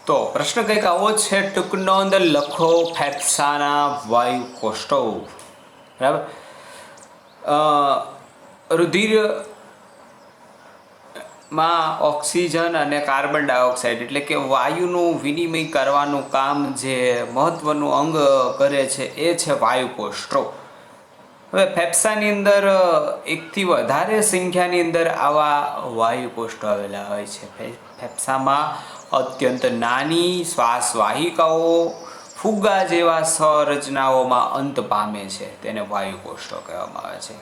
તો પ્રશ્ન કંઈક આવો છે, ટૂંકનો અંદર લખો ફેફસાના વાયુ કોષ્ટો. બરાબર. રુધિરમાં ઓક્સિજન અને કાર્બન ડાયોક્સાઇડ એટલે કે વાયુનું વિનિમય કરવાનું કામ જે મહત્વનું અંગ કરે છે એ છે વાયુ કોષ્ટો. હવે ફેફસાની અંદર એકથી વધારે સંખ્યાની અંદર આવા વાયુ કોષ્ટો આવેલા હોય છે. ફેફસામાં અત્યંત નાની શ્વાસવાહિકાઓ ફુગ્ગા જેવા સંરચનાઓમાં અંત પામે છે, તેને વાયુ કોષ્ટો કહેવામાં આવે છે.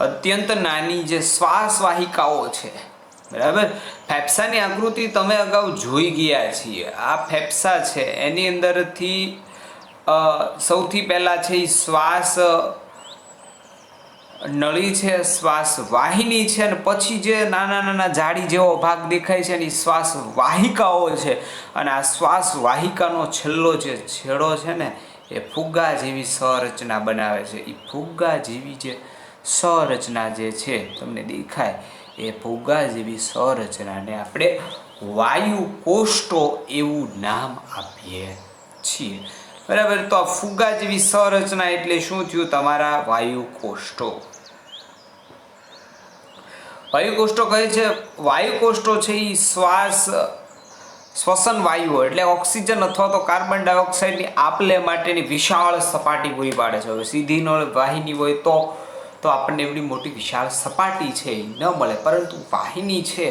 અત્યંત નાની જે શ્વાસવાહિકાઓ છે, બરાબર. ફેફસાની આકૃતિ તમે અગાઉ જોઈ ગયા છીએ. આ ફેફસા છે એની અંદરથી સૌથી પહેલાં છે એ શ્વાસ નળી છે, શ્વાસ વાહિની છે, અને પછી જે નાના નાના જાળી જેવો ભાગ દેખાય છે એની શ્વાસ વાહિકાઓ છે. અને આ શ્વાસ વાહિકાનો છેલ્લો જે છેડો છે ને એ ફુગ્ગા જેવી સંરચના બનાવે છે. એ ફુગ્ગા જેવી જે સંરચના જે છે તમને દેખાય એ ફુગ્ગા જેવી સંરચનાને આપણે વાયુ કોષ્ટો એવું નામ આપીએ છીએ. બરાબર. તો આ ફુગ્ગા જેવી સંરચના એટલે શું થયું? તમારા વાયુ કોષ્ટો. વાયુ કોષ્ટો કહે છે, વાયુ કોષ્ટો છે એ શ્વસન વાયુઓ એટલે ઓક્સિજન અથવા તો કાર્બન ડાયોક્સાઇડની આપલે માટેની વિશાળ સપાટી પૂરી પાડે છે. હવે સીધી નળ વાહિની હોય તો આપણને એવડી મોટી વિશાળ સપાટી છે એ ન મળે, પરંતુ વાહિની છે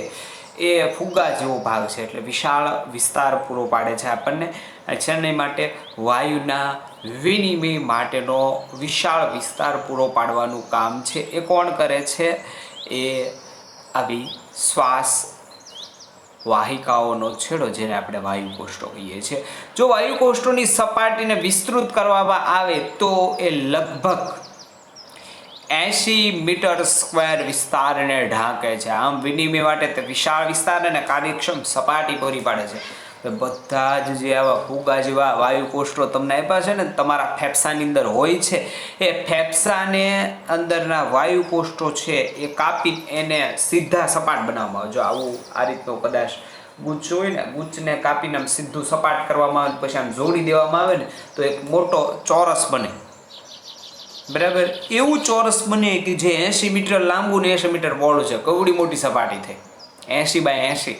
એ ફુગ્ગા જેવો ભાગ છે એટલે વિશાળ વિસ્તાર પૂરો પાડે છે આપણને. છેલ્લે માટે વાયુના વિનિમય માટેનો વિશાળ વિસ્તાર પૂરો પાડવાનું કામ છે એ કોણ કરે છે? એ આવી શ્વાસ વાહિકાઓનો છેડો જેને આપણે વાયુ કોષ્ટો કહીએ છીએ. જો વાયુ કોષ્ટોની સપાટીને વિસ્તૃત કરવામાં આવે તો એ લગભગ 80 મીટર સ્ક્વેર વિસ્તારને ઢાંકે છે. આમ વિનિમય માટે તે વિશાળ વિસ્તાર અને કાર્યક્ષમ સપાટી પૂરી પાડે છે. બધા જ જે આવા ફુગ્ગા જેવા વાયુ કોષ્ટો તમને આપ્યા છે ને તમારા ફેફસાની અંદર હોય છે, એ ફેફસાને અંદરના વાયુ કોષ્ટો છે એ કાપી એને સીધા સપાટ બનાવવામાં આવે. જો આવું આ રીતનું કદાચ ગુચ્છ હોય ને, ગુચ્છને કાપીને આમ સીધું સપાટ કરવામાં આવે, પછી આમ જોડી દેવામાં આવે ને તો એક મોટો ચોરસ બને. બરાબર. એવું ચોરસ બને કે જે 80 મીટર લાંબુ ને 80 મીટર પહોળું છે. કવડી મોટી સપાટી થઈ 80 બાય 80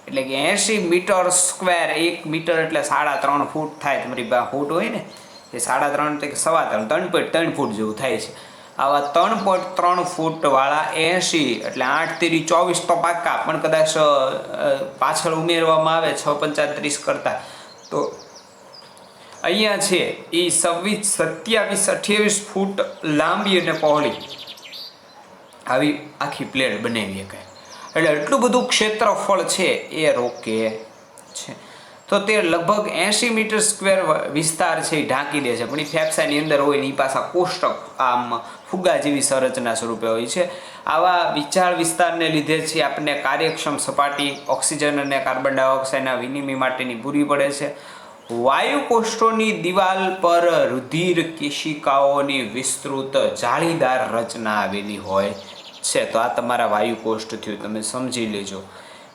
એટલે કે 80 મીટર સ્ક્વેર. 1 મીટર એટલે 3.5 ફૂટ થાય. તમારી પાસે ફૂટ હોય ને એ 3.5 એટલે 3.3 ફૂટ જેવું થાય છે. આવા 3.3 ફૂટ વાળા 80 એટલે 8 તેરી 24 તો પાક્કા, પણ કદાચ પાછળ ઉમેરવામાં આવે 6 પંચા 30 કરતા તો અહીંયા છે એ 27-28 ફૂટ લાંબી અને પહોળી આવી આખી પ્લેટ બનાવી શકાય. એટલે એટલું બધું ક્ષેત્રફળ છે એ રોકે છે. તો તે લગભગ 80 મીટર સ્ક્વેર વિસ્તાર છે એ ઢાંકી દે છે. પણ એ ફેફસાની અંદર હોય ને એ પાછા કોષ્ટક આમ ફુગ્ગા જેવી સંરચના સ્વરૂપે હોય છે. આવા વિશાળ વિસ્તારને લીધે છે આપણને કાર્યક્ષમ સપાટી ઓક્સિજન અને કાર્બન ડાયોક્સાઇડના વિનિમય માટેની પૂરી પડે છે. વાયુ કોષ્ટોની દિવાલ પર રુધિર કેશિકાઓની વિસ્તૃત જાળીદાર રચના આવેલી હોય છે. તો આ તમારા વાયુ કોષ્ટ થયું. તમે સમજી લેજો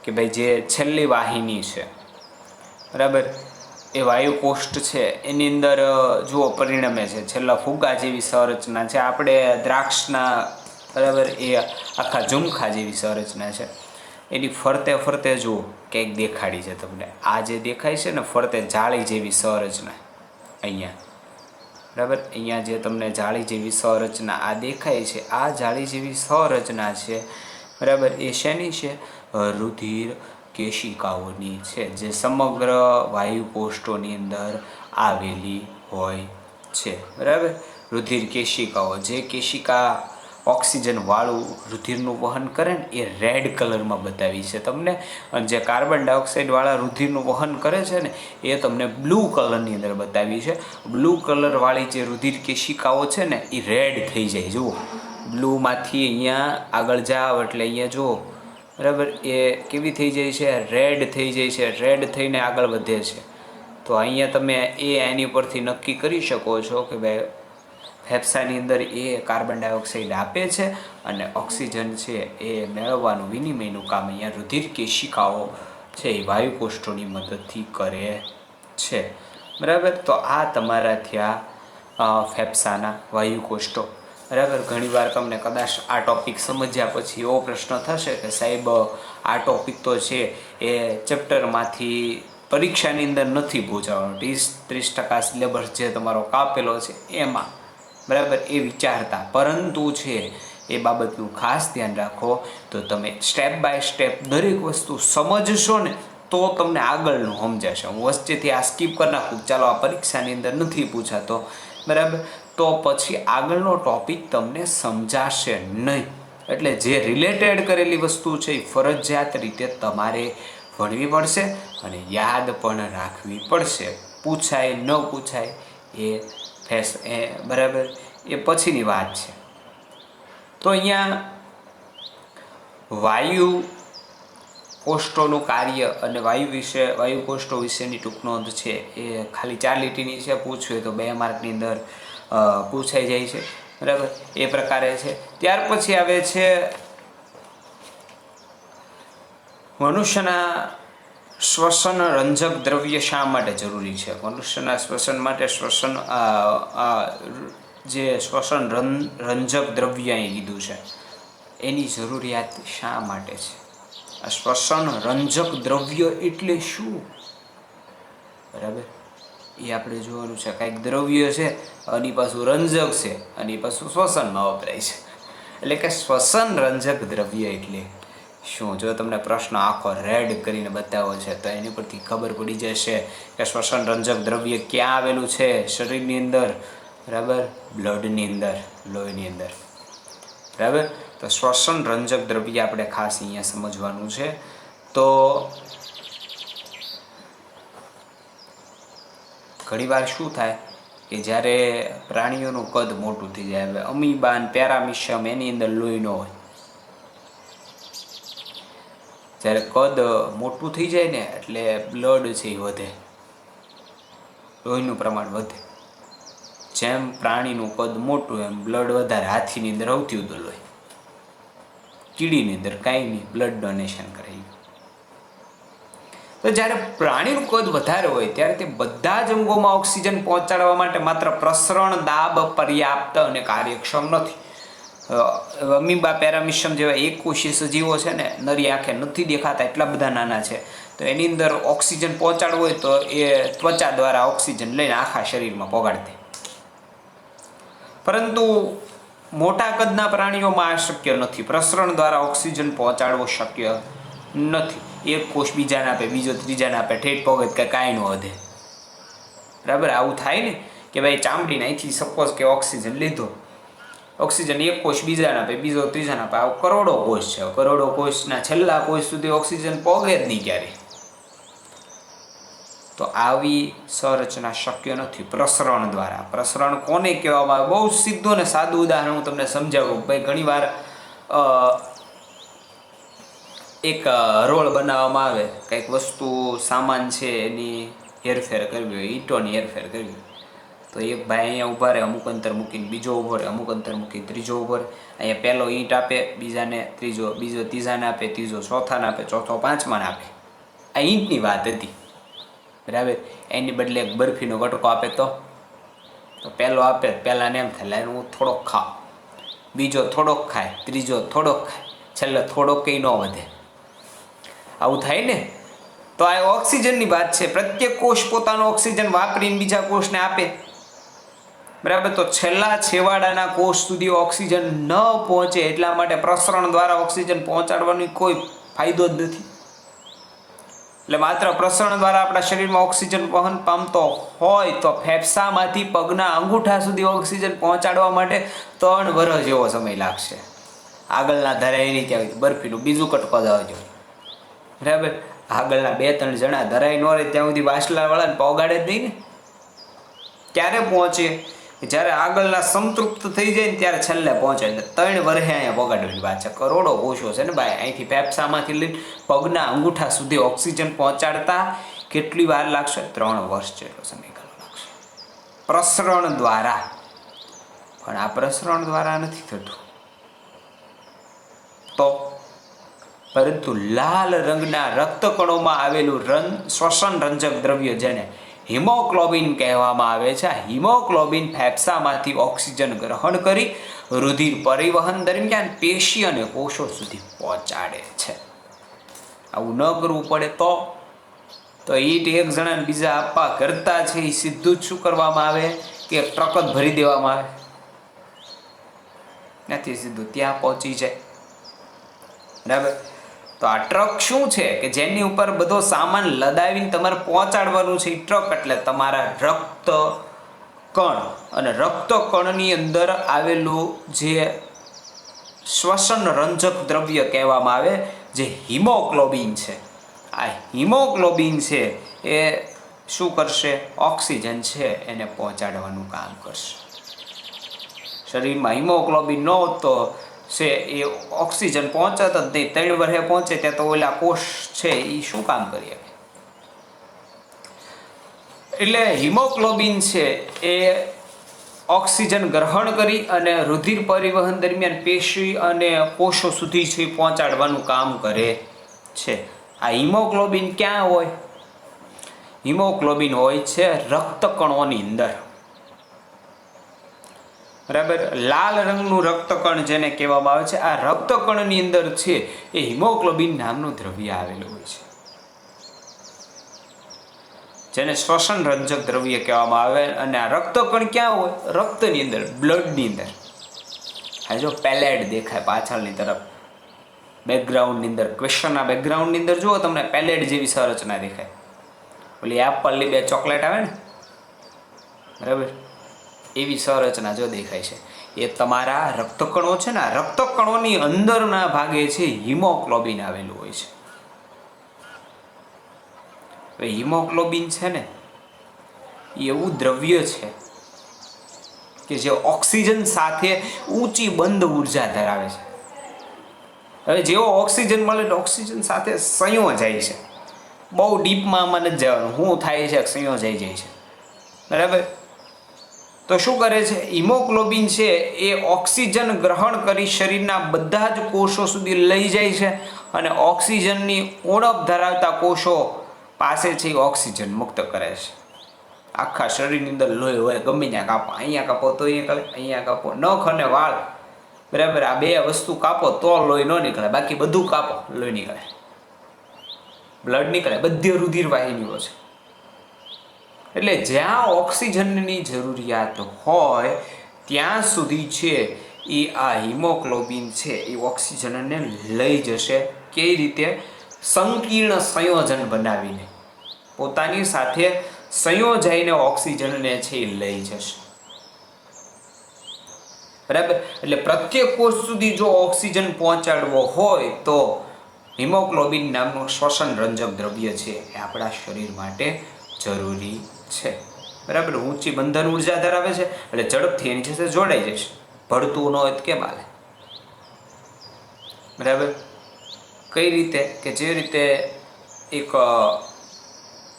કે ભાઈ જે છેલ્લી વાહિની છે, બરાબર, એ વાયુ કોષ્ટ છે એની અંદર જુઓ પરિણમે છે છેલ્લા ફુગ્ગા જેવી સંરચના છે. આપણે દ્રાક્ષના, બરાબર, એ આખા ઝુમખા જેવી સંરચના છે. એની ફરતે ફરતે જુઓ કંઈક દેખાડી છે તમને. આ જે દેખાય છે ને ફરતે જાળી જેવી સંરચના અહીંયા, બરાબર, અહીંયા જે તમને જાળી જેવી સંરચના આ દેખાય છે, આ જાળી જેવી સંરચના છે, બરાબર, એ શેની છે? રુધિર કેશિકાઓની છે, જે સમગ્ર વાયુ કોષ્ટોની અંદર આવેલી હોય છે. બરાબર. રુધિર કેશિકાઓ, જે કેશિકા ઓક્સિજન વાળું રુધિરનું વહન કરે ને એ રેડ કલરમાં બતાવી છે તમને, અને જે કાર્બન ડાયોક્સાઇડ વાળા રુધિરનું વહન કરે છે ને એ તમને બ્લુ કલરની અંદર બતાવી છે. બ્લુ કલર વાળી જે રુધિર કેશિકાઓ છે ને એ રેડ થઈ જાય. જુઓ, બ્લુમાંથી અહીંયા આગળ જાવ એટલે અહીંયા જુઓ, બરાબર, એ કેવી થઈ જાય છે? રેડ થઈ જાય છે. રેડ થઈને આગળ વધે છે. તો અહીંયા તમે એની પરથી નક્કી કરી શકો છો કે ભાઈ ફેફસાની અંદર એ કાર્બન ડાયોક્સાઇડ આપે છે અને ઓક્સિજન છે એ મેળવવાનું વિનિમયનું કામ અહીંયા રુધિર કેશિકાઓ છે એ વાયુકોષ્ઠોની મદદથી કરે છે, બરાબર. તો આ તમારા થયા ફેફસાના વાયુકોષ્ઠો, બરાબર. ઘણીવાર તમને કદાચ આ ટૉપિક સમજ્યા પછી એવો પ્રશ્ન થશે કે સાહેબ આ ટૉપિક તો છે એ ચેપ્ટરમાંથી પરીક્ષાની અંદર નથી પૂછાવાનો, 30% સિલેબસ જે તમારો કાપેલો છે એમાં, બરાબર, એ વિચારતા. પરંતુ છે એ બાબતનું ખાસ ધ્યાન રાખો. તો તમે સ્ટેપ બાય સ્ટેપ દરેક વસ્તુ સમજશો ને તો તમને આગળનું સમજાશે. હું વચ્ચેથી આ સ્કીપ કરી નાખું, ચાલો આ પરીક્ષાની અંદર નથી પૂછાતો, બરાબર, તો પછી આગળનો ટોપિક તમને સમજાશે નહીં. એટલે જે રિલેટેડ કરેલી વસ્તુ છે એ ફરજિયાત રીતે તમારે ભણવી પડશે અને યાદ પણ રાખવી પડશે. પૂછાય ન પૂછાય એ બરાબર, એ પછીની વાત છે. તો અહીંયા વાયુ કોષ્ઠોનું કાર્ય અને વાયુ કોષ્ઠો વિશેની ટૂંક નોંધ છે એ ખાલી 4 લીટીની છે. પૂછવું તો 2 માર્કની અંદર પૂછાઈ જાય છે, બરાબર, એ પ્રકારે છે. ત્યાર પછી આવે છે મનુષ્યના શ્વસન રંજક દ્રવ્ય શા માટે જરૂરી છે. મનુષ્યના શ્વસન માટે જે શ્વસન રંજક દ્રવ્ય અહીં કીધું છે એની જરૂરિયાત શા માટે છે. આ શ્વસન રંજક દ્રવ્ય એટલે શું, બરાબર, એ આપણે જોવાનું છે. કાંઈક દ્રવ્ય છે અને પાછું રંજક છે અને પાછું શ્વસનમાં વપરાય છે, એટલે કે શ્વસન રંજક દ્રવ્ય એટલે શું. જો તમને પ્રશ્ન આખો રેડ કરીને બતાવો છે તો એની પરથી ખબર પડી જશે કે શ્વસન રંજક દ્રવ્ય ક્યાં આવેલું છે શરીરની અંદર, બરાબર, બ્લડની અંદર, લોહીની અંદર, બરાબર. તો શ્વસન રંજક દ્રવ્ય આપણે ખાસ અહીંયા સમજવાનું છે. તો ઘણીવાર શું થાય કે જ્યારે પ્રાણીઓનું કદ મોટું થઈ જાય, હવે અમીબા અને પેરામિશિયમ એની અંદર લોહી ન હોય, જ્યારે કદ મોટું થઈ જાય ને એટલે બ્લડ છે એ વધે, લોહીનું પ્રમાણ વધે. જેમ પ્રાણીનું કદ મોટું એમ બ્લડ વધારે. હાથીની અંદર સૌથી વધુ લોહી, કીડીની અંદર કાંઈ નહીં, બ્લડ ડોનેશન કરાવી. તો જ્યારે પ્રાણીનું કદ વધારે હોય ત્યારે તે બધા જ અંગોમાં ઓક્સિજન પહોંચાડવા માટે માત્ર પ્રસરણ દાબ પર્યાપ્ત અને કાર્યક્ષમ નથી. અમીબા પેરામિશિયમ જેવા એકકોષીય સજીવો છે ને, નરી આંખે નથી દેખાતા, એટલા બધા નાના છે. તો એની અંદર ઓક્સિજન પહોંચાડવું હોય તો એ ત્વચા દ્વારા ઓક્સિજન લઈને આખા શરીરમાં પહોંચાડે. પરંતુ મોટા કદના પ્રાણીઓમાં આ શક્ય નથી. પ્રસરણ દ્વારા ઓક્સિજન પહોંચાડવો શક્ય નથી. એક કોષ બીજાને આપે, બીજો ત્રીજાને આપે, ઠેઠ પગત કે કાંઈ ન વધે, બરાબર. આવું થાય ને કે ભાઈ ચામડીને અહીંથી સપોઝ કે ઓક્સિજન લીધો, ઓક્સિજન એક કોષ બીજાને આપે, બીજો ત્રીજાને આપે, આવું કરોડો કોષ છે. કરોડો કોષના છેલ્લા કોષ સુધી ઓક્સિજન પહોંચે જ નહીં ક્યારે. તો આવી સંરચના શક્ય નથી પ્રસરણ દ્વારા. પ્રસરણ કોને કહેવામાં આવે? બહુ સીધું ને સાદું ઉદાહરણ હું તમને સમજાવું. ભાઈ ઘણીવાર એક રોલ બનાવવામાં આવે, કંઈક વસ્તુ સામાન છે એની હેરફેર કરવી હોય, ઈંટોની હેરફેર કરવી હોય, તો એક ભાઈ અહીંયા ઊભા રહે, અમુક અંતર મૂકીને બીજો ઊભો રહે, અમુક અંતર મૂકીને ત્રીજો ઊભો રહે. અહીંયા પહેલો ઈંટ આપે, બીજાને ત્રીજો, બીજો ત્રીજાને આપે, ત્રીજો ચોથાને આપે, ચોથો પાંચમાને આપે. આ ઈંટની વાત હતી, બરાબર. એની બદલે એક બરફીનો કટકો આપે તો પહેલો આપે, પહેલાંને એમ થાય લાઈને હું થોડોક ખાઉં, બીજો થોડોક ખાય, ત્રીજો થોડોક ખાય, છેલ્લે થોડોક કંઈ ન વધે. આવું થાય ને. તો આ ઓક્સિજનની વાત છે. પ્રત્યેક કોષ પોતાનો ઓક્સિજન વાપરીને બીજા કોષને આપે, બરાબર. તો છેલ્લા છેવાડાના કોષ સુધી ઓક્સિજન ન પહોંચે એટલા માટે પ્રસરણ દ્વારા ઓક્સિજન પહોંચાડવાનો કોઈ ફાયદો જ નથી. એટલે માત્ર પ્રસરણ દ્વારા આપણા શરીરમાં ઓક્સિજન વહન પામતો હોય તો ફેફસામાંથી પગના અંગૂઠા સુધી ઓક્સિજન પહોંચાડવા માટે 3 વર્ષ જેવો સમય લાગશે. આગળના ધરાઈ ક્યાં બરફીનું બીજું કટકો જ આવજો, બરાબર. આગળના 2-3 જણા ધરાઈ ન રહે ત્યાં સુધી વાસલાવાળાને પહોંચાડે જ નહીં ને. ક્યારે પહોંચે? જ્યારે આગળના સંતૃપ્ત થઈ જાય ને ત્યારે છેલ્લે પહોંચે. 3 વર્ષે અહીંયા પહોંચાડવાની વાત છે. કરોડો કોષો છે ને ભાઈ. અહીંથી ફેફસામાંથી લઈને પગના અંગૂઠા સુધી ઓક્સિજન પહોંચાડતા કેટલી વાર લાગશે? 3 વર્ષ જેટલો સમયગાળો લાગશે પ્રસરણ દ્વારા. પણ આ પ્રસરણ દ્વારા નથી થતું. તો પરંતુ લાલ રંગના રક્તકણોમાં આવેલું શ્વસન રંજક દ્રવ્ય જેને હિમોગ્લોબિન કહેવામાં આવે છે, આ હિમોગ્લોબિન ફેફસામાંથી ઓક્સિજન ગ્રહણ કરી રુધિર પરિવહન દરમિયાન પેશી અને કોષો સુધી પહોંચાડે છે. આવું ન કરવું પડે તો ઈટ એક જણાને બીજા આપવા કરતા છે એ સીધું જ શું કરવામાં આવે કે ટ્રક જ ભરી દેવામાં આવે, નથી સીધું ત્યાં પહોંચી જાય. બરાબર. તો આ ટ્રક શું છે કે જેની ઉપર બધો સામાન લદાવીને તમારે પહોંચાડવાનું છે. એ ટ્રક એટલે તમારા રક્ત કણ, અને રક્ત કણની અંદર આવેલું જે શ્વસન રંજક દ્રવ્ય કહેવામાં આવે જે હિમોગ્લોબિન છે. આ હિમોગ્લોબિન છે એ શું કરશે? ઓક્સિજન છે એને પહોંચાડવાનું કામ કરશે. શરીરમાં હિમોગ્લોબિન ન હોત તો છે એ ઓક્સિજન પહોંચત જ નહીં. 3 વર્ષે પહોંચે ત્યાં તો ઓલા કોષ છે એ શું કામ કરી શકે? એટલે હિમોગ્લોબિન છે એ ઓક્સિજન ગ્રહણ કરી અને રુધિર પરિવહન દરમિયાન પેશી અને કોષો સુધી છે પહોંચાડવાનું કામ કરે છે. આ હિમોગ્લોબિન ક્યાં હોય? હિમોગ્લોબિન હોય છે રક્તકણોની અંદર. બરાબર. લાલ રંગનું રક્તકણ જેને કહેવામાં આવે છે, આ રક્તકણની અંદર છે એ હિમોગ્લોબિન નામનું દ્રવ્ય આવેલું હોય છે, જેને શ્વસન રંજક દ્રવ્ય કહેવામાં આવે. અને આ રક્તકણ ક્યાં હોય? રક્તની અંદર, બ્લડની અંદર. આ જો પેલેટ દેખાય પાછળની તરફ બેકગ્રાઉન્ડની અંદર, ક્વેશ્ચનના બેકગ્રાઉન્ડની અંદર જુઓ તમને પેલેટ જેવી સંરચના દેખાય. ઓલી એપલની 2 ચોકલેટ આવે ને, બરાબર, એવી સંરચના જો દેખાય છે. એ તમારા રક્તકણો છે ને. આ રક્તકણોની અંદરના ભાગે છે હિમોગ્લોબિન આવેલું હોય છે. હવે હિમોગ્લોબિન છે ને એ એવું દ્રવ્ય છે કે જે ઓક્સિજન સાથે ઊંચી બંધ ઉર્જા ધરાવે છે. હવે જેવો ઓક્સિજન મળે તો ઓક્સિજન સાથે સંયોજાય છે. બહુ ડીપમાં આમાં નથી જવાનું. શું થાય છે? સંયોજાઈ જાય છે. બરાબર. તો શું કરે છે? હિમોગ્લોબિન છે એ ઓક્સિજન ગ્રહણ કરી શરીરના બધા જ કોષો સુધી લઈ જાય છે અને ઓક્સિજનની ઉણપ ધરાવતા કોષો પાસે છે ઓક્સિજન મુક્ત કરે છે. આખા શરીરની અંદર લોહી હોય, ગમે ત્યાં કાપો, અહીંયા કાપો તો નીકળે, અહીંયા કાપો, નખ અને વાળ, બરાબર, આ 2 વસ્તુ કાપો તો લોહી ન નીકળે, બાકી બધું કાપો લોહી નીકળે, બ્લડ નીકળે. બધી રુધિર વાહિનીઓ છે. એટલે જ્યાં ઓક્સિજનની જરૂરિયાત હોય ત્યાં સુધી છે એ આ હિમોગ્લોબિન છે એ ઓક્સિજનને લઈ જશે. કઈ રીતે? સંકીર્ણ સંયોજન બનાવીને પોતાની સાથે સંયોજાઈને ઓક્સિજનને છે એ લઈ જશે. બરાબર. એટલે પ્રત્યેક કોષ સુધી જો ઓક્સિજન પહોંચાડવો હોય તો હિમોગ્લોબિન નામનું શ્વસન રંજક દ્રવ્ય છે એ આપણા શરીર માટે જરૂરી છે. બરાબર. ઊંચી બંધન ઉર્જા ધરાવે છે એટલે ઝડપથી એની સાથે જોડાઈ જશે. ભળતું ન હોય તો કેમ હાલે? બરાબર. કઈ રીતે? કે જે રીતે એક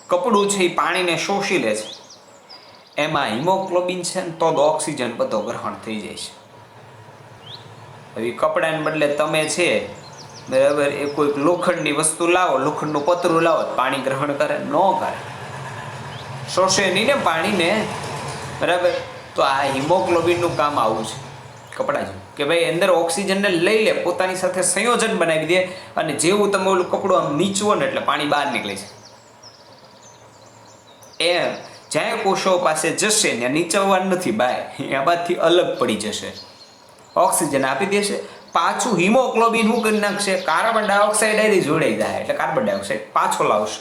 કપડું છે એ પાણીને શોષી લે છે, એમાં હિમોગ્લોબિન છે ને તો જ ઓક્સિજન બધો ગ્રહણ થઈ જાય છે. હવે કપડાને બદલે તમે છે, બરાબર, એ કોઈક લોખંડની વસ્તુ લાવો, લોખંડનું પતરું લાવો, પાણી ગ્રહણ કરે? ન કરે, શોષે નહીં ને પાણીને. બરાબર. તો આ હિમોગ્લોબિનનું કામ આવું છે કપડાં જેવું, કે ભાઈ અંદર ઓક્સિજનને લઈ લે, પોતાની સાથે સંયોજન બનાવી દે, અને જેવું તમે ઓલું કપડું આમ નીચવો ને એટલે પાણી બહાર નીકળે છે. એમ જ્યાં કોષો પાસે જશે ત્યાં નીચવવાનું નથી, બાય એમાંથી અલગ પડી જશે, ઓક્સિજન આપી દેશે. પાછું હિમોગ્લોબિન શું કરી નાખશે? કાર્બન ડાયોક્સાઇડ આરી જોડાઈ જાય એટલે કાર્બન ડાયોક્સાઇડ પાછો લાવશે.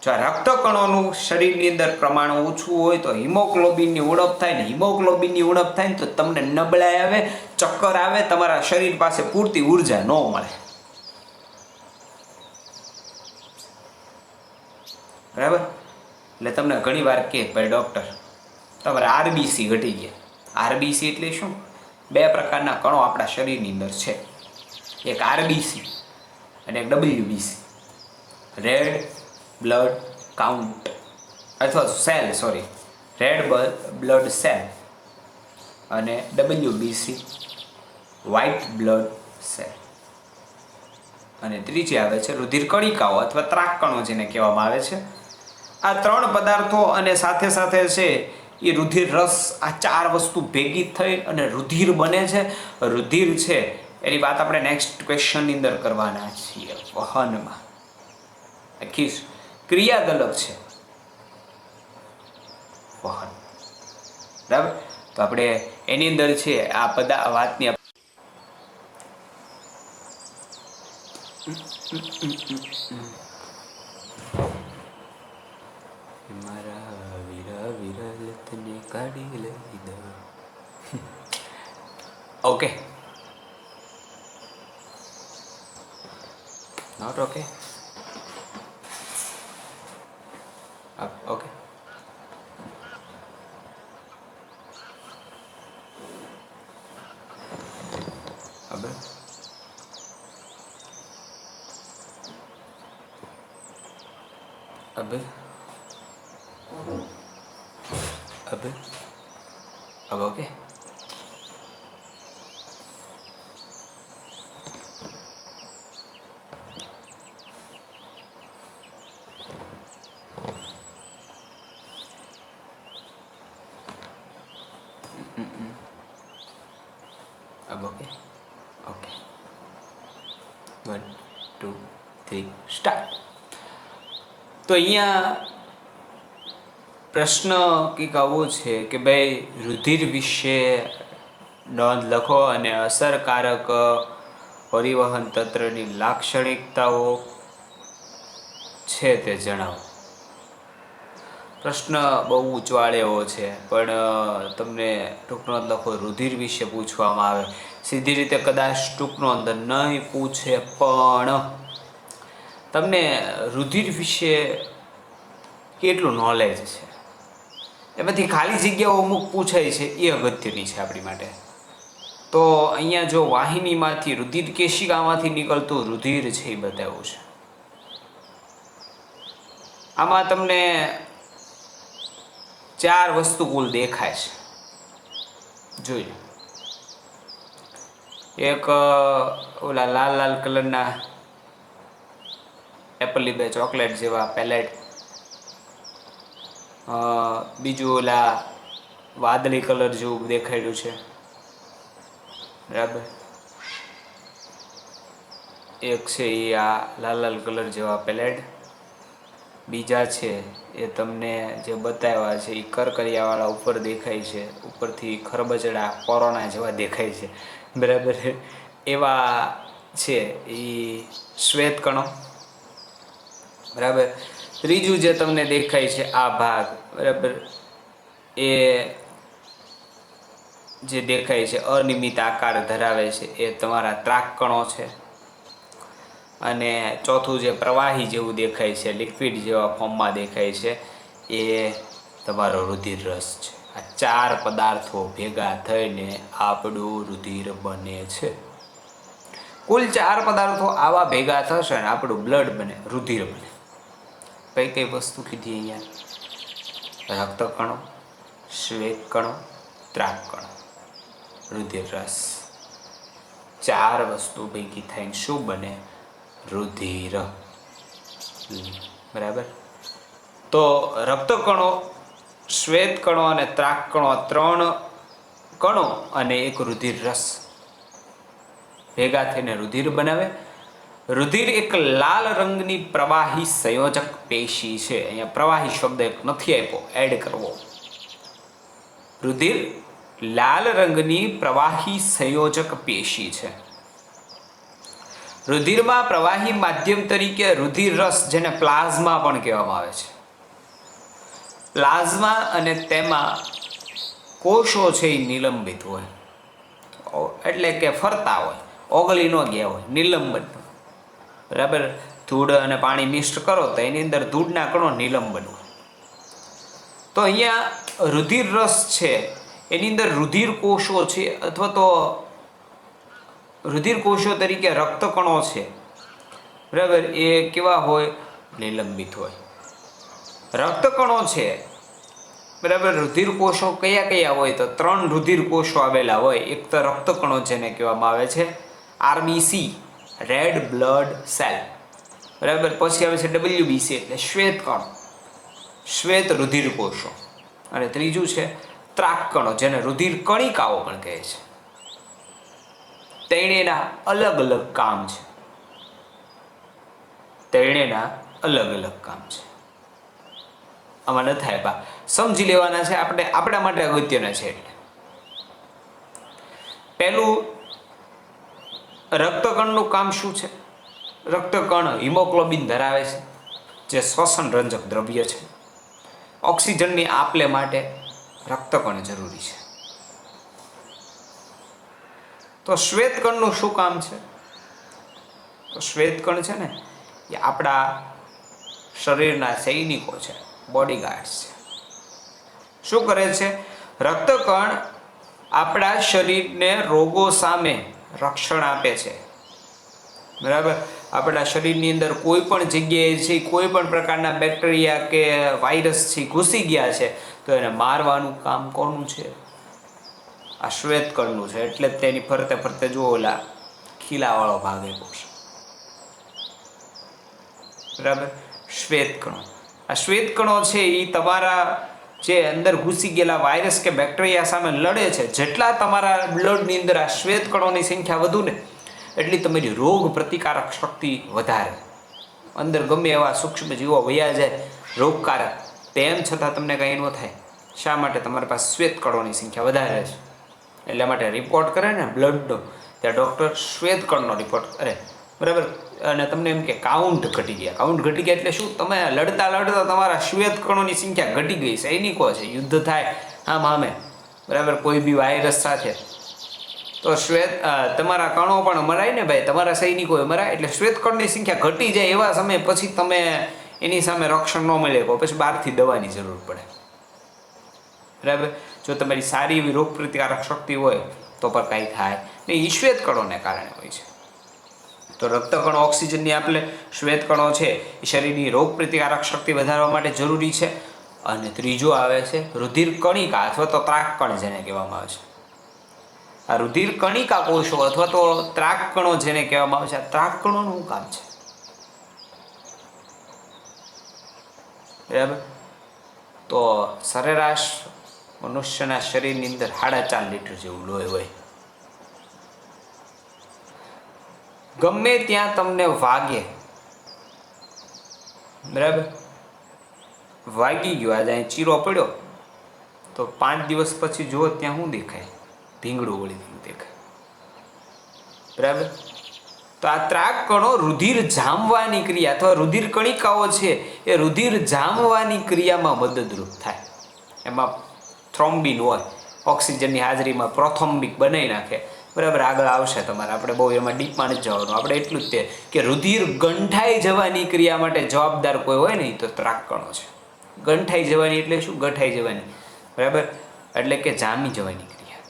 જો રક્તકણોનું શરીરની અંદર પ્રમાણ ઓછું હોય તો હિમોગ્લોબિનની ઉણપ થાય ને. હિમોગ્લોબિનની ઉણપ થાય ને તો તમને નબળાઈ આવે, ચક્કર આવે, તમારા શરીર પાસે પૂરતી ઉર્જા ન મળે. બરાબર. એટલે તમને ઘણી વાર કહે ભાઈ ડૉક્ટર તમારે આરબીસી ઘટી ગયા. આરબીસી એટલે શું? 2 પ્રકારના કણો આપણા શરીરની અંદર છે, એક આરબીસી અને એક ડબલ્યુબીસી, રેડ બ્લડ કાઉન્ટ અથવા cell, sorry, red blood cell, અને ડબલ્યુબીસી વ્હાઇટ બ્લડ છે. અને ત્રીજી આવે છે રુધિર કણિકાઓ અથવા ત્રાકકણો જેને કહેવામાં આવે છે. આ 3 પદાર્થો અને સાથે સાથે છે એ રુધિર રસ, આ 4 વસ્તુ ભેગી થઈ અને રુધિર બને છે. રુધિર છે એની વાત આપણે નેક્સ્ટ ક્વેશ્ચનની અંદર કરવાના છીએ. વહનમાં આખી ક્રિયા જ અલગ છે. વહન, બરાબર. તો આપણે એની અંદર છે આ વાતની મારા વીરા વિરલતને કાઢી લઈ દો. Okay, not okay. ઓકે, હવે હવે હવે હવે ઓકે. अब ओके. Okay, 1 2 3 start. તો અહીંયા પ્રશ્ન કંઈક આવો છે કે ભાઈ રુધિર વિશે નોંધ લખો અને અસરકારક પરિવહન તંત્રની લાક્ષણિકતાઓ છે તે જણાવો. પ્રશ્ન બહુ ઉંચવાળે એવો છે, પણ તમને ટૂંક નોંધ લખો રુધિર વિશે પૂછવામાં આવે. સીધી રીતે કદાચ ટૂંક નોંધ નહીં પૂછે, પણ તમને રુધિર વિશે કેટલું નોલેજ છે એમાંથી ખાલી જગ્યાઓ અમુક પૂછાય છે એ અગત્યની છે આપણી માટે. તો અહીંયા જો વાહિનીમાંથી રુધિર કેશિકામાંથી નીકળતું રુધિર છે એ બતાવ્યું છે. આમાં તમને 4 વસ્તુ કુલ દેખાય છે, જોઈ લો. એક ઓલા લાલ લાલ કલરના એપલ બે ચોકલેટ જેવા પેલેટ, બીજું ઓલા વાદળી કલર જેવું દેખાડ્યું છે, બરાબર. એક છે એ આ લાલ લાલ કલર જેવા પેલેટ. બીજા છે એ તમને જે બતાવ્યા છે એ કરકરિયાવાળા ઉપર દેખાય છે, ઉપરથી ખરબચડા કોરોના જેવા દેખાય છે, બરાબર. એવા છે એ શ્વેત કણો, બરાબર. ત્રીજું જે તમને દેખાય છે આ ભાગ, બરાબર, એ જે દેખાય છે અનિયમિત આકાર ધરાવે છે એ તમારા ત્રાકકણો છે. અને ચોથું જે પ્રવાહી જેવું દેખાય છે, લિક્વિડ જેવા ફોર્મમાં દેખાય છે, એ તમારો રુધિર રસ છે. આ 4 પદાર્થો ભેગા થઈને આપણું રુધિર બને છે. કુલ 4 પદાર્થો આવા ભેગા થશે ને આપણું બ્લડ બને, રુધિર બને. કઈ કઈ વસ્તુ કીધી અહીંયા? રક્તકણો, શ્વેતકણો, ત્રાકકણો, રુધિર રસ. 4 વસ્તુ ભેગી થઈને શું બને? રુધિર, બરાબર. તો રક્તકણો, શ્વેતકણો અને ત્રાકકણો, 3 કણો અને એક રુધિર રસ ભેગા થઈને રુધિર બનાવે. રુધિર એક લાલ રંગની પ્રવાહી સંયોજક પેશી છે. અહીંયા પ્રવાહી શબ્દ એક નથી આપ્યો, એડ કરવો. રુધિર લાલ રંગની પ્રવાહી સંયોજક પેશી છે. રુધિરમાં પ્રવાહી માધ્યમ તરીકે રુધિર રસ, જેને પ્લાઝમા પણ કહેવામાં આવે છે, પ્લાઝમા અને તેમાં કોષો છે એ નિલંબિત હોય, એટલે કે ફરતા હોય, ઓગળી ન ગયા હોય, નિલંબન, બરાબર. ધૂળ અને પાણી મિક્સ કરો તો એની અંદર ધૂળના કણો નિલંબન હોય. તો અહીંયા રુધિર રસ છે એની અંદર રુધિર કોષો છે, અથવા તો રુધિર કોષો તરીકે રક્તકણો છે, બરાબર. એ કેવા હોય? નિલંબિત હોય. રક્તકણો છે, બરાબર. રુધિર કોષો કયા કયા હોય? તો 3 રુધિર કોષો આવેલા હોય. એક તો રક્તકણો જેને કહેવામાં આવે છે, RBC રેડ બ્લડ સેલ, બરાબર. પછી આવે છે WBC એટલે શ્વેત કણ, શ્વેત રુધિર કોષો. અને ત્રીજું છે ત્રાક કણો, જેને રુધિર કણિકાઓ પણ કહે છે. તેણેના અલગ અલગ કામ છે, તેણેના અલગ અલગ કામ છે. આમાં ન થાય બા, સમજી લેવાના છે આપણે, આપણા માટે અગત્યના છે. એટલે પહેલું રક્તકણનું કામ શું છે? રક્તકણ હિમોગ્લોબિન ધરાવે છે, જે શ્વસન રંજક દ્રવ્ય છે. ઓક્સિજનની આપ-લે માટે રક્તકણ જરૂરી છે. તો શ્વેતકણનું શું કામ છે? તો શ્વેતકણ છે ને એ આપણા શરીરના સૈનિકો છે, બોડીગાર્ડ્સ છે. શું કરે છે? રક્તકણ આપણા શરીરને રોગો સામે રક્ષણ આપે છે, બરાબર. આપણા શરીરની અંદર કોઈ પણ જગ્યાએ છે, કોઈ પણ પ્રકારના બેક્ટેરિયા કે વાયરસ છે ઘૂસી ગયા છે, તો એને મારવાનું કામ કોનું છે? આ શ્વેતકણનું છે. એટલે જ તેની ફરતે ફરતે જુઓ ઓલા ખીલાવાળો ભાગ આપ્યો છે, બરાબર. શ્વેતકણો, આ શ્વેતકણો છે એ તમારા જે અંદર ઘૂસી ગયેલા વાયરસ કે બેક્ટેરિયા સામે લડે છે. જેટલા તમારા બ્લડની અંદર આ શ્વેતકણોની સંખ્યા વધુ ને એટલી તમારી રોગ પ્રતિકારક શક્તિ વધારે. અંદર ગમે એવા સૂક્ષ્મ જીવો વયા જાય રોગકારક, તેમ છતાં તમને કંઈ ન થાય. શા માટે? તમારી પાસે શ્વેતકણોની સંખ્યા વધારે છે. એટલા માટે રિપોર્ટ કરે ને બ્લડનો, ત્યાં ડૉક્ટર શ્વેતકણનો રિપોર્ટ કરે, બરાબર. અને તમને એમ કે કાઉન્ટ ઘટી ગયા. કાઉન્ટ ઘટી ગયા એટલે શું? તમે લડતા લડતા તમારા શ્વેતકણોની સંખ્યા ઘટી ગઈ. સૈનિકો છે, યુદ્ધ થાય આમ આમે, બરાબર, કોઈ બી વાયરસ સાથે, તો તમારા કણો પણ મરાય ને ભાઈ, તમારા સૈનિકોએ મરાય. એટલે શ્વેતકણની સંખ્યા ઘટી જાય એવા સમયે પછી તમે એની સામે રક્ષણ ન મળે તો પછી બહારથી દવાની જરૂર પડે, બરાબર. જો તમારી સારી એવી રોગ પ્રતિકારક શક્તિ હોય તો પણ કાંઈ થાય ને. એ શ્વેતકણોને કારણે હોય છે. તો રક્તકણો ઓક્સિજનની આપલે, શ્વેતકણો છે એ શરીરની રોગ પ્રતિકારક શક્તિ વધારવા માટે જરૂરી છે. અને ત્રીજો આવે છે રુધિર કણિકા અથવા તો ત્રાકકણ, જેને કહેવામાં આવે છે. આ રુધિર કણિકા કોષો અથવા તો ત્રાકકણો જેને કહેવામાં આવે છે, આ ત્રાકકણોનું કામ છે, બરાબર. તો સરેરાશ મનુષ્યના શરીરની અંદર 4.5 લીટર જેવું લોહી હોય. ગમે ત્યાં તમને વાગે, બરાબર, વાગી ગયો, આજે અહીં ચીરો પડ્યો, તો 5 દિવસ પછી જુઓ ત્યાં શું દેખાય? ભીંગડું વળી દેખાય, બરાબર. તો આ ત્રાકકણો રુધિર જામવાની ક્રિયા અથવા રુધિર કણિકાઓ છે એ રુધિર જામવાની ક્રિયામાં મદદરૂપ થાય. એમાં થ્રોમ્બિન હોય, ઓક્સિજનની હાજરીમાં પ્રોથોમ્બિક બનાવી નાખે, બરાબર. આગળ આવશે તમારે, આપણે બહુ એમાં ડીપમાં નથી જવાનું. આપણે એટલું જ તે કે રુધિર ગંઠાઈ જવાની ક્રિયા માટે જવાબદાર કોઈ હોય ને તો ત્રાકકણો છે. ગંઠાઈ જવાની એટલે શું? ગઠાઈ જવાની, બરાબર, એટલે કે જામી જવાની ક્રિયા.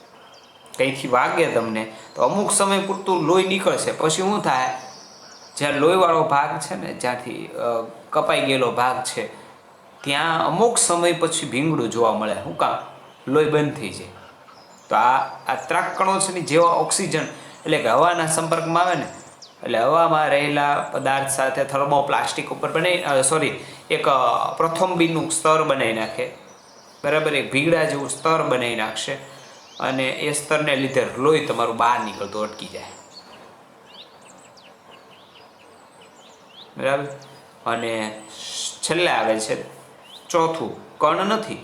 કંઈથી વાગે તમને તો અમુક સમય પૂરતું લોહી નીકળશે, પછી શું થાય? જ્યાં લોહીવાળો ભાગ છે ને, જ્યાંથી કપાઈ ગયેલો ભાગ છે, ત્યાં અમુક સમય પછી ભીંગડું જોવા મળે. શું કામ? લોહી બંધ થઈ જાય. તો આ ત્રાકકણો છે ને, જેવા ઓક્સિજન એટલે કે હવાના સંપર્કમાં આવે ને, એટલે હવામાં રહેલા પદાર્થ સાથે થર્મોપ્લાસ્ટિક ઉપર એક પ્રથોમ્બિનનું સ્તર બનાવી નાખે, બરાબર. એક ભીગડા જેવું સ્તર બનાવી નાખશે અને એ સ્તરને લીધે લોહી તમારું બહાર નીકળતું અટકી જાય, બરાબર. અને છેલ્લે આવે છે ચોથું, કણ નથી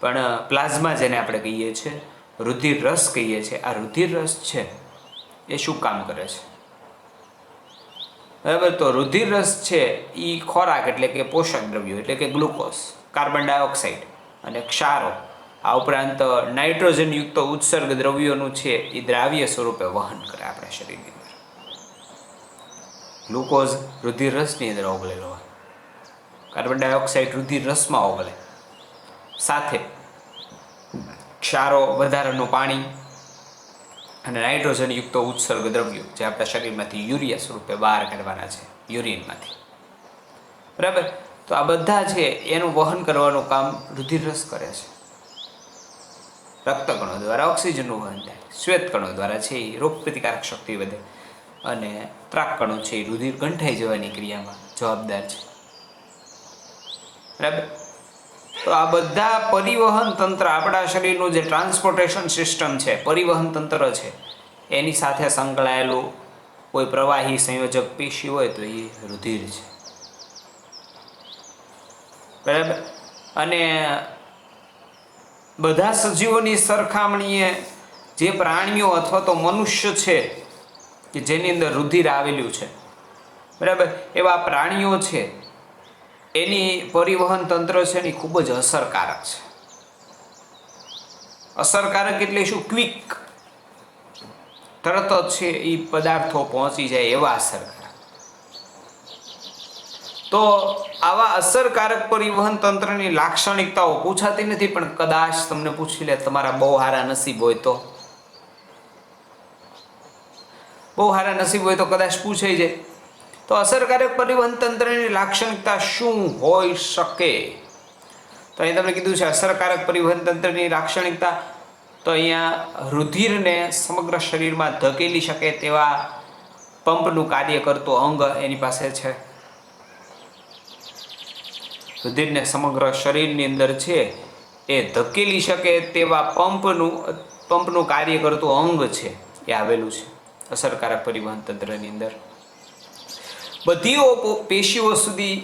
પણ પ્લાઝમા, જેને આપણે કહીએ છીએ, રુધિર રસ કહીએ છીએ. આ રુધિર રસ છે એ શું કામ કરે છે? બરાબર. તો રુધિર રસ છે એ ખોરાક એટલે કે પોષક દ્રવ્યો એટલે કે ગ્લુકોઝ, કાર્બન ડાયોક્સાઇડ અને ક્ષારો, આ ઉપરાંત નાઇટ્રોજનયુક્ત ઉત્સર્ગ દ્રવ્યોનું છે એ દ્રાવ્ય સ્વરૂપે વહન કરે આપણા શરીરની અંદર. ગ્લુકોઝ રુધિર રસની અંદર ઓગળેલો હોય, કાર્બન ડાયોક્સાઇડ રુધિર રસમાં ઓગળે, સાથે ક્ષારો, વધારાનું પાણી અને નાઇટ્રોજનયુક્ત ઉત્સર્ગ દ્રવ્યો જે આપણા શરીરમાંથી યુરિયા સ્વરૂપે બહાર કાઢવાના છે, યુરિનમાંથી, બરાબર. તો આ બધા છે એનું વહન કરવાનું કામ રુધિર રસ કરે છે. રક્તકણો દ્વારા ઓક્સિજનનું વહન થાય, શ્વેતકણો દ્વારા છે એ રોગ પ્રતિકારક શક્તિ વધે, અને ત્રાકકણો છે એ રુધિર ગંઠાઈ જવાની ક્રિયામાં જવાબદાર છે. બરાબર. તો આ બધા પરિવહન તંત્ર, આપણા શરીરનું જે ટ્રાન્સપોર્ટેશન સિસ્ટમ છે, પરિવહન તંત્ર છે, એની સાથે સંકળાયેલું કોઈ પ્રવાહી સંયોજક પેશી હોય તો એ રુધિર છે. બરાબર. અને બધા સજીવોની સરખામણીએ જે પ્રાણીઓ અથવા તો મનુષ્ય છે કે જેની અંદર રુધિર આવેલું છે, બરાબર, એવા પ્રાણીઓ છે એની પરિવહન તંત્ર છે એ ખૂબ જ અસરકારક છે. અસરકારક એટલે શું? ક્વિક, તરત જ છે એ પદાર્થો પહોંચી જાય એવા અસરકારક. તો આવા અસરકારક પરિવહન તંત્રની લાક્ષણિકતાઓ પૂછાતી નથી, પણ કદાચ તમને પૂછી લે, તમારા બહુ સારા નસીબ હોય તો, કદાચ પૂછાઈ જાય. તો અસરકારક પરિવહન તંત્રની લાક્ષણિકતા શું હોઈ શકે? તો અહીં તમને કીધું છે અસરકારક પરિવહન તંત્રની લાક્ષણિકતા. તો અહીંયા રુધિરને સમગ્ર શરીરમાં ધકેલી શકે તેવા પંપનું કાર્ય કરતું અંગ એની પાસે છે. રુધિરને સમગ્ર શરીરની અંદર છે એ ધકેલી શકે તેવા પંપનું કાર્ય કરતું અંગ છે એ આવેલું છે અસરકારક પરિવહન તંત્રની અંદર. બધી પેશીઓ સુધી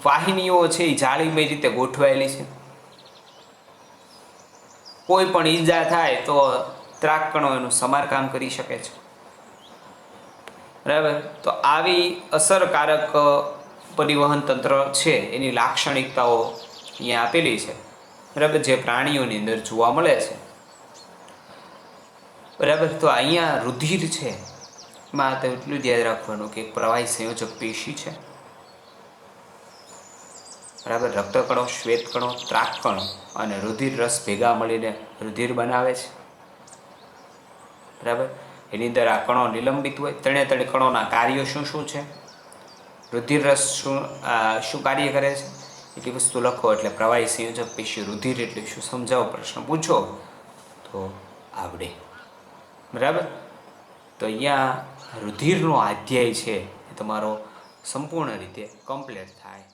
વાહિનીઓ છે એ જાળીમય રીતે ગોઠવાયેલી છે. કોઈ પણ ઈજા થાય તો ત્રાકકણો એનું સમારકામ કરી શકે છે. બરાબર. તો આવી અસરકારક પરિવહન તંત્ર છે એની લાક્ષણિકતાઓ અહીંયા આપેલી છે. બરાબર. જે પ્રાણીઓની અંદર જોવા મળે છે. બરાબર. તો અહીંયા રુધિર છે એમાં તો એટલું જ યાદ રાખવાનું કે પ્રવાહી સંયોજક પેશી છે. બરાબર. રક્તકણો, શ્વેતકણો, ત્રાકકણો અને રુધિર રસ ભેગા મળીને રુધિર બનાવે છે. બરાબર. એની અંદર આ કણો નિલંબિત હોય. ત્રણે કણોના કાર્યો શું શું છે? રુધિર રસ શું કાર્ય કરે છે? એટલી વસ્તુ લખો એટલે પ્રવાહી સંયોજક પેશી, રુધિર એટલે શું સમજાવો, પ્રશ્ન પૂછો તો આવડે. બરાબર. તો અહીંયા રુધિરનો અધ્યાય છે એ તમારો સંપૂર્ણ રીતે કમ્પ્લીટ થાય.